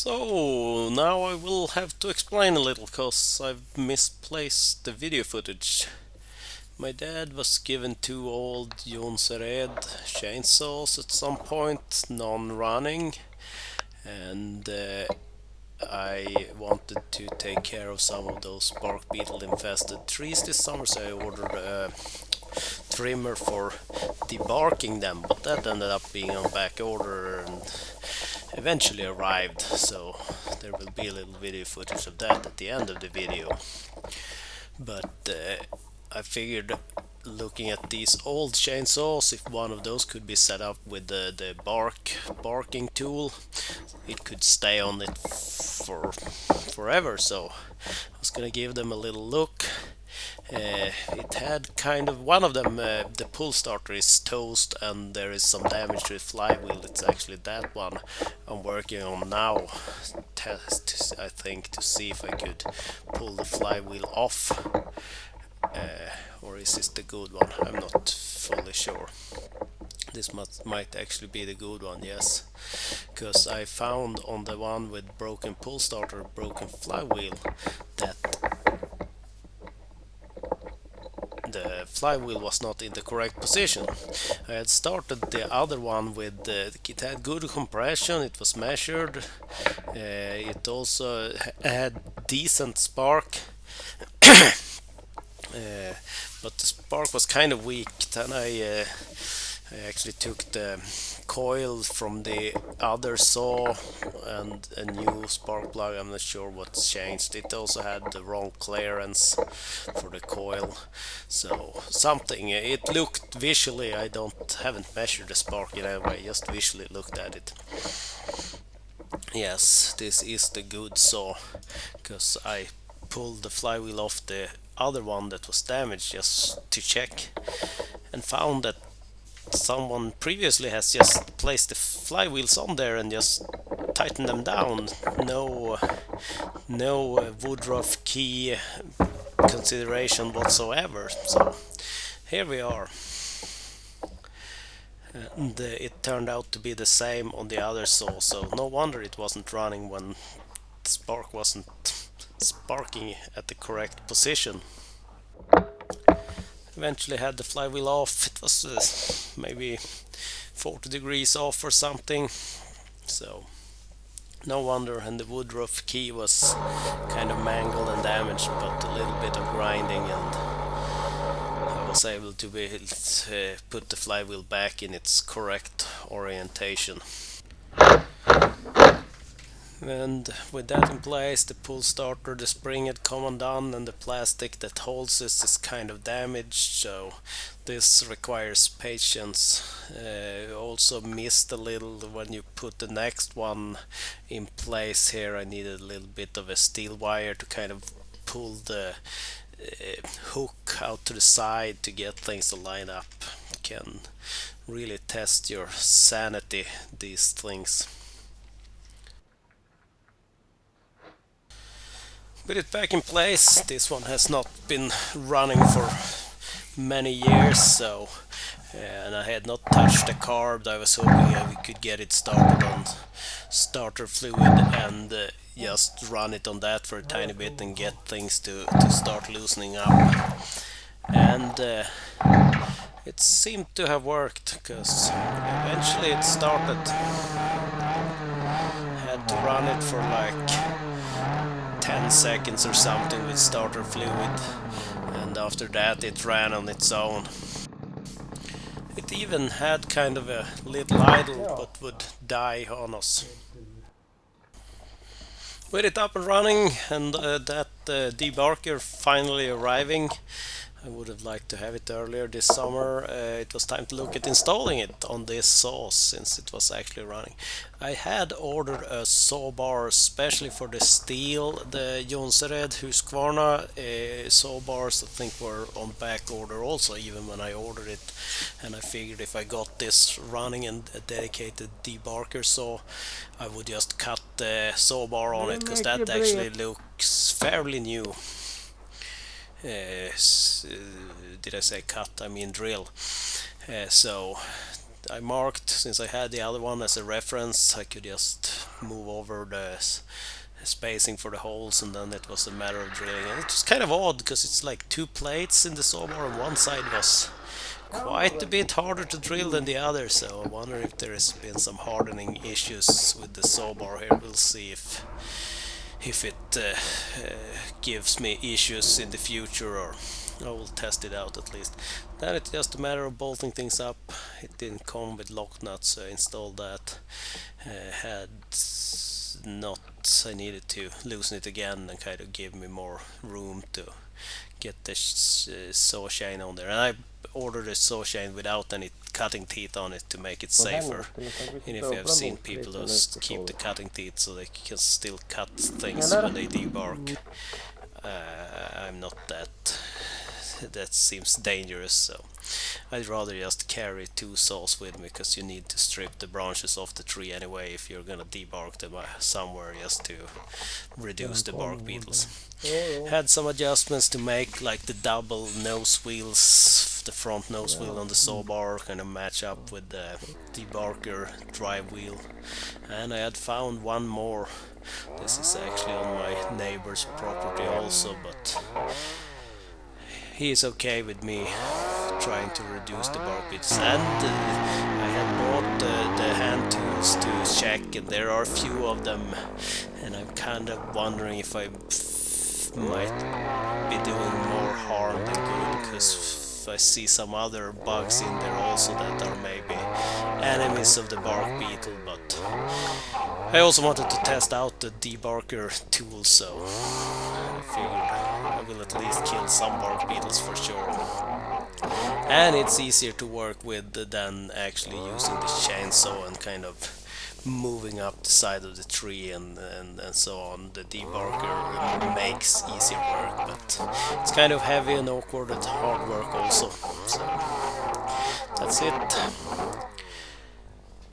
So now I will have to explain a little cause I've misplaced the video footage. My dad was given two old Jonsered chainsaws at some point, non-running, and I wanted to take care of some of those bark beetle infested trees this summer, so I ordered a trimmer for debarking them, but that ended up being on back order and eventually arrived, so there will be a little video footage of that at the end of the video. But I figured, looking at these old chainsaws, if one of those could be set up with the barking tool, it could stay on it for forever. So I was gonna give them a little look. It had kind of one of them, the pull starter is toast and there is some damage to the flywheel. It's actually that one I'm working on now. Test, I think, to see if I could pull the flywheel off. Or is this the good one? I'm not fully sure. This might actually be the good one, yes. Because I found on the one with broken pull starter, broken flywheel, that the flywheel was not in the correct position. I had started the other one with it had good compression, it was measured, it also had decent spark, but the spark was kind of weak. Then I actually took the coil from the other saw and a new spark plug. I'm not sure what's changed. It also had the wrong clearance for the coil, so something. It looked visually. I haven't measured the spark in any way. Just visually looked at it. Yes, this is the good saw, because I pulled the flywheel off the other one that was damaged just to check, and found that someone previously has just placed the flywheels on there and just tightened them down. No Woodruff key consideration whatsoever. So here we are. And it turned out to be the same on the other saw, so no wonder it wasn't running when the spark wasn't sparking at the correct position. Eventually had the flywheel off. It was maybe 40 degrees off or something, so no wonder. And the Woodruff key was kind of mangled and damaged, but a little bit of grinding and I was able to put the flywheel back in its correct orientation. And with that in place, the pull starter, the spring had come undone, and the plastic that holds this is kind of damaged, so this requires patience. Also missed a little when you put the next one in place here. I needed a little bit of a steel wire to kind of pull the hook out to the side to get things to line up. Can really test your sanity, these things. Put it back in place. This one has not been running for many years, so and I had not touched the carb. I was hoping we could get it started on starter fluid and just run it on that for a tiny bit and get things to start loosening up. And it seemed to have worked, because eventually it started. Had to run it for like 10 seconds or something with starter fluid, and after that it ran on its own. It even had kind of a little idle, but would die on us. With it up and running and that debarker finally arriving, I would have liked to have it earlier this summer. It was time to look at installing it on this saw since it was actually running. I had ordered a saw bar especially for the steel. The Jonsered Husqvarna saw bars I think were on back order also, even when I ordered it. And I figured if I got this running and a dedicated debarker saw, I would just cut the saw bar on it, because that actually looks fairly new. Did I say cut? I mean drill. So I marked, since I had the other one as a reference, I could just move over the spacing for the holes, and then it was a matter of drilling. And it was kind of odd because it's like two plates in the sawbar, and one side was quite a bit harder to drill than the other, so I wonder if there has been some hardening issues with the sawbar here. We'll see if it gives me issues in the future, or I will test it out at least. Then it's just a matter of bolting things up. It didn't come with lock nuts, so I installed that. Had not, I needed to loosen it again and kind of give me more room to get the saw chain on there. And I ordered a saw chain without any cutting teeth on it to make it safer. And if you have seen people who keep the cutting teeth so they can still cut things when they debark, I'm not that. That seems dangerous, so I'd rather just carry two saws with me, because you need to strip the branches off the tree anyway if you're gonna debark them somewhere, just to reduce the bark beetles. Had some adjustments to make, like the double nose wheels, the front nose wheel on the sawbar kind of match up with the debarker drive wheel. And I had found one more. This is actually on my neighbor's property also, but he is okay with me trying to reduce the bark beetles. And I had bought the hand tools to check, and there are a few of them, and I'm kind of wondering if I might be doing more harm than good, because I see some other bugs in there also that are maybe enemies of the bark beetle. But I also wanted to test out the debarker tool, so I figured I will at least kill some bark beetles for sure. And it's easier to work with than actually using the chainsaw and kind of moving up the side of the tree and so on. The debarker makes easier work, but it's kind of heavy and awkward and hard work also. So that's it.